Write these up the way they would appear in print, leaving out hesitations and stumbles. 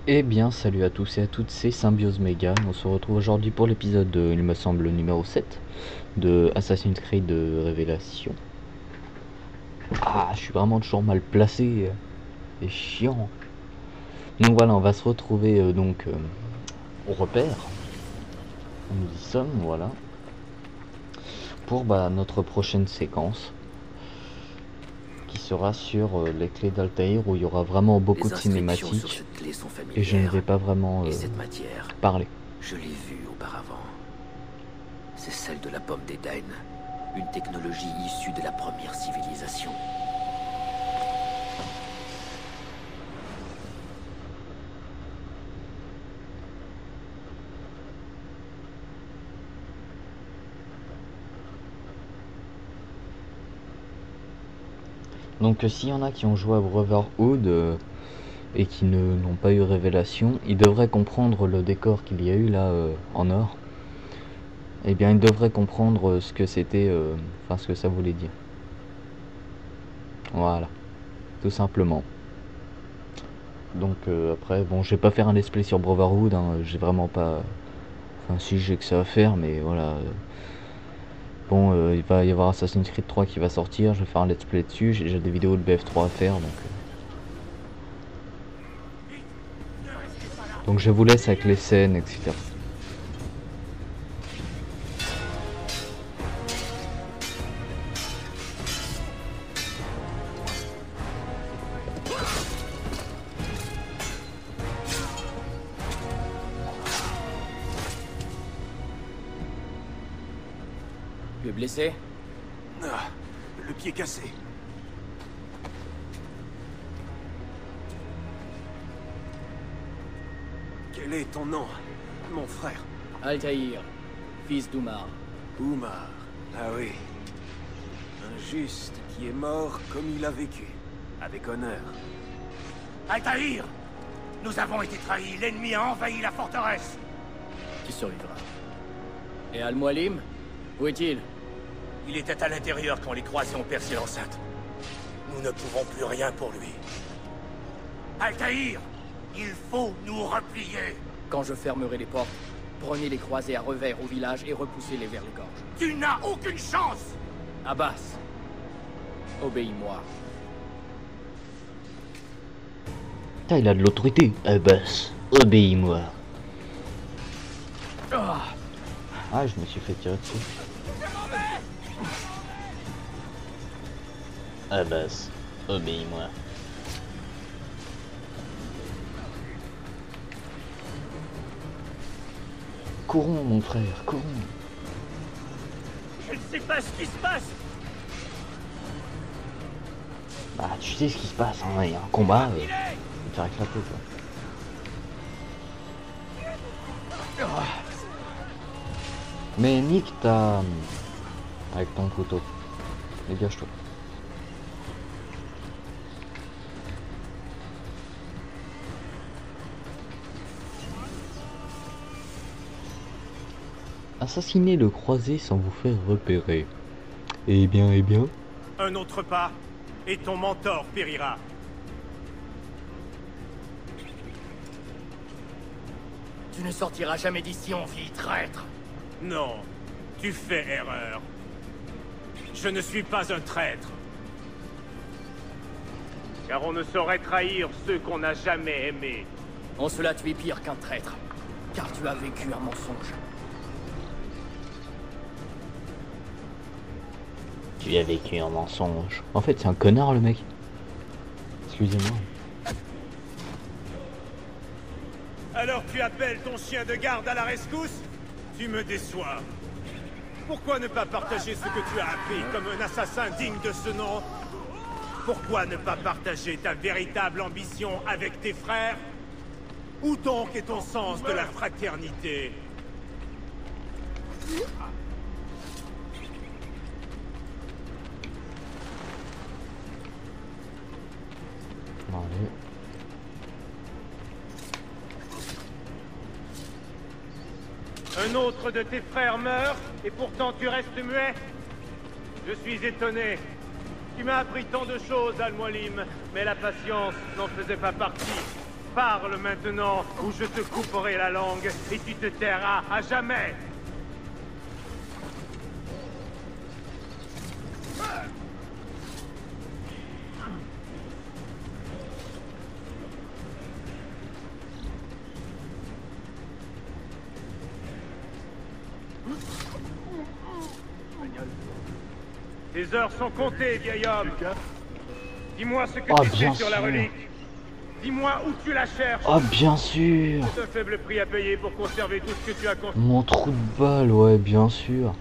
Eh bien, salut à tous et à toutes, c'est Symbiose Mega. On se retrouve aujourd'hui pour l'épisode, il me semble, numéro 7 de Assassin's Creed Révélation. Ah, je suis vraiment toujours mal placé, c'est chiant. Donc voilà, on va se retrouver au repère. Nous y sommes, voilà. Pour notre prochaine séquence qui sera sur les clés d'Altaïr où il y aura vraiment beaucoup de Les inscriptions sur cinématiques cette clé sont et je ne vais familières. pas vraiment Et cette matière, parler. je l'ai vue auparavant. C'est celle de la pomme d'Éden, une technologie issue de la première civilisation. Donc s'il y en a qui ont joué à Brotherhood et qui n'ont pas eu Révélation, ils devraient comprendre le décor qu'il y a eu là en or. Eh bien, ils devraient comprendre ce que c'était, enfin ce que ça voulait dire. Voilà, tout simplement. Donc après, bon, je vais pas faire un let's play sur Brotherhood, hein, j'ai vraiment pas... Enfin si, j'ai que ça à faire, mais voilà. Bon, il va y avoir Assassin's Creed 3 qui va sortir, je vais faire un let's play dessus, j'ai déjà des vidéos de BF3 à faire, donc je vous laisse avec les scènes, etc. Tu es blessé? Ah, le pied cassé. Quel est ton nom, mon frère? Altaïr, fils d'Oumar. Oumar. Ah oui. Un juste qui est mort comme il a vécu, avec honneur. Altaïr! Nous avons été trahis, l'ennemi a envahi la forteresse! Tu survivras. Et Al-Mualim? Où est-il? Il était à l'intérieur quand les croisés ont percé l'enceinte. Nous ne pouvons plus rien pour lui. Altaïr! Il faut nous replier! Quand je fermerai les portes, prenez les croisés à revers au village et repoussez-les vers les gorges. Tu n'as aucune chance! Abbas, obéis-moi. Putain, il a de l'autorité. Abbas, obéis-moi. Ah, je me suis fait tirer dessus. Abbas, obéis-moi. Courons, mon frère, courons. Je ne sais pas ce qui se passe! Bah, tu sais ce qui se passe, hein, il y a un combat, il va te faire éclater, quoi. Mais nique ta... avec ton couteau. Dégage-toi. Assassiner le croisé sans vous faire repérer. Eh bien, eh bien. Un autre pas, et ton mentor périra. Tu ne sortiras jamais d'ici en vie, traître. Non, tu fais erreur. Je ne suis pas un traître. Car on ne saurait trahir ceux qu'on n'a jamais aimés. En cela, tu es pire qu'un traître, car tu as vécu un mensonge. Tu as vécu un mensonge. En fait, c'est un connard, le mec. Excusez-moi. Alors tu appelles ton chien de garde à la rescousse? Tu me déçois. Pourquoi ne pas partager ce que tu as appris comme un assassin digne de ce nom? Pourquoi ne pas partager ta véritable ambition avec tes frères? Où donc est ton sens de la fraternité? Allez. Un autre de tes frères meurt, et pourtant tu restes muet? Je suis étonné. Tu m'as appris tant de choses, Al-Mualim, mais la patience n'en faisait pas partie. Parle maintenant, ou je te couperai la langue et tu te tairas à jamais. Tes heures sont comptées, vieil homme. Dis-moi ce que Oh, tu sais bien sur la sûr. relique. Dis-moi où tu la cherches. Oh, bien sûr. C'est un faible prix à payer pour conserver tout ce que tu as construit. Mon trou de balle, ouais, bien sûr.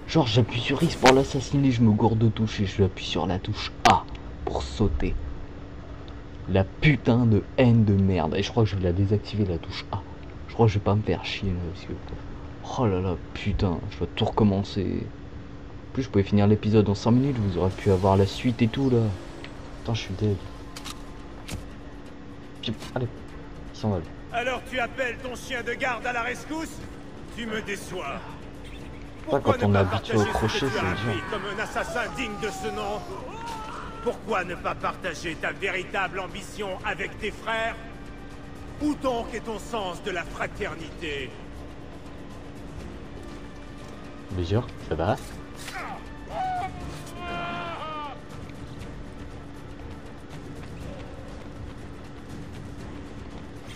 Genre, j'appuie sur X pour l'assassiner, je me gourde de touche et je appuie sur la touche A pour sauter. La putain de haine de merde. Et je crois que je vais la désactiver, la touche A. Je crois que je vais pas me faire chier là, parce que... Oh là là, putain, je dois tout recommencer. En plus, je pouvais finir l'épisode en 5 minutes, vous aurez pu avoir la suite et tout là. Putain, je suis dead. Allez, ils s'en va. Alors tu appelles ton chien de garde à la rescousse? Tu me déçois. Putain, quand on ne est pas habitué au partager ce crochet, que tu c'est as dur. appris comme un assassin digne de ce nom? Pourquoi ne pas partager ta véritable ambition avec tes frères? Où donc est ton sens de la fraternité? Bien sûr, ça va.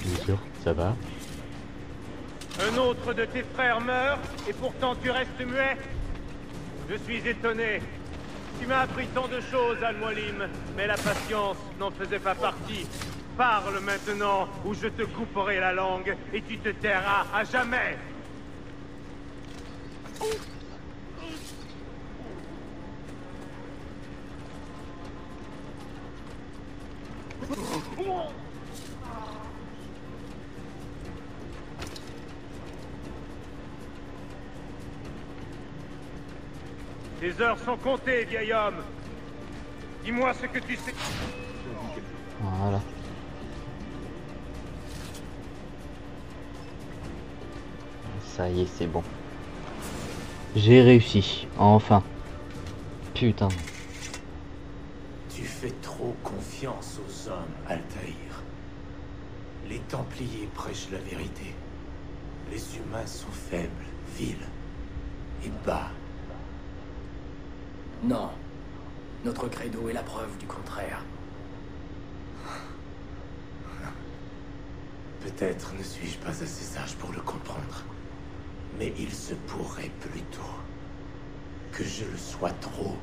Bien sûr, ça va. Un autre de tes frères meurt et pourtant tu restes muet? Je suis étonné. Tu m'as appris tant de choses, Al-Mualim, mais la patience n'en faisait pas partie. Parle maintenant ou je te couperai la langue et tu te tairas à jamais. Tes heures sont comptées, vieil homme. Dis-moi ce que tu sais. Voilà. Ça y est, c'est bon. J'ai réussi, enfin. Putain. Tu fais trop confiance aux hommes, Altaïr. Les Templiers prêchent la vérité. Les humains sont faibles, vils et bas. Non. Notre credo est la preuve du contraire. Peut-être ne suis-je pas assez sage pour le comprendre. Mais il se pourrait plutôt que je le sois trop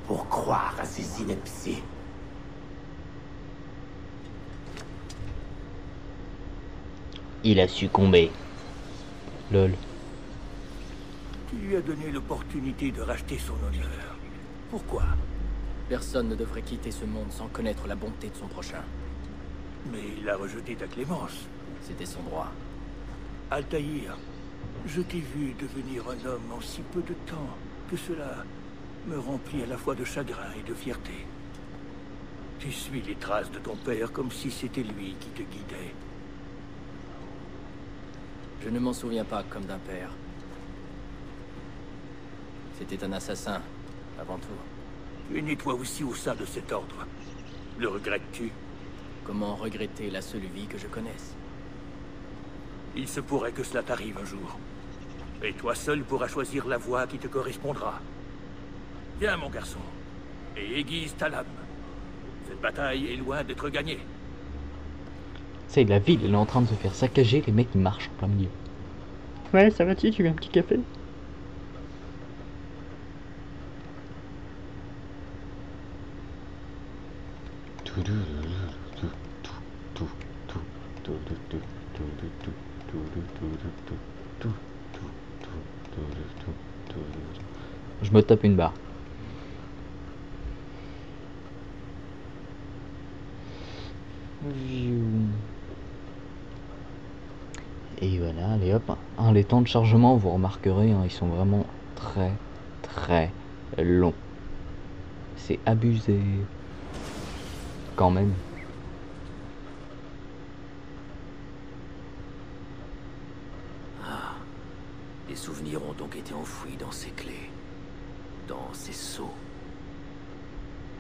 pour croire à ces inepties. Il a succombé. Lol. Tu lui as donné l'opportunité de racheter son honneur. Pourquoi? Personne ne devrait quitter ce monde sans connaître la bonté de son prochain. Mais il a rejeté ta clémence. C'était son droit. Altaïr, je t'ai vu devenir un homme en si peu de temps que cela me remplit à la fois de chagrin et de fierté. Tu suis les traces de ton père comme si c'était lui qui te guidait. Je ne m'en souviens pas comme d'un père. C'était un assassin, avant tout. Tu es né toi aussi au sein de cet ordre. Le regrettes-tu? Comment regretter la seule vie que je connaisse? Il se pourrait que cela t'arrive un jour. Et toi seul pourras choisir la voie qui te correspondra. Viens, mon garçon, et aiguise ta lame. Cette bataille est loin d'être gagnée. C'est la ville, elle est en train de se faire saccager, les mecs ils marchent en plein milieu. Ouais, ça va-tu, tu veux un petit café? Je me tape une barre. Et voilà, allez hop. Hein, les temps de chargement, vous remarquerez, hein, ils sont vraiment très longs. C'est abusé. Quand même. Les souvenirs ont donc été enfouis dans ces clés, dans ces sceaux.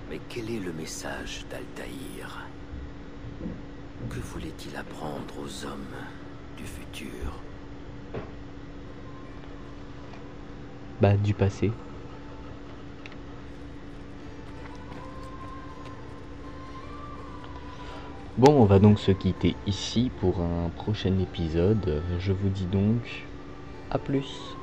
Mais quel est le message d'Altaïr? Que voulait-il apprendre aux hommes du futur? Bah, du passé. Bon, on va donc se quitter ici pour un prochain épisode. Je vous dis donc à plus.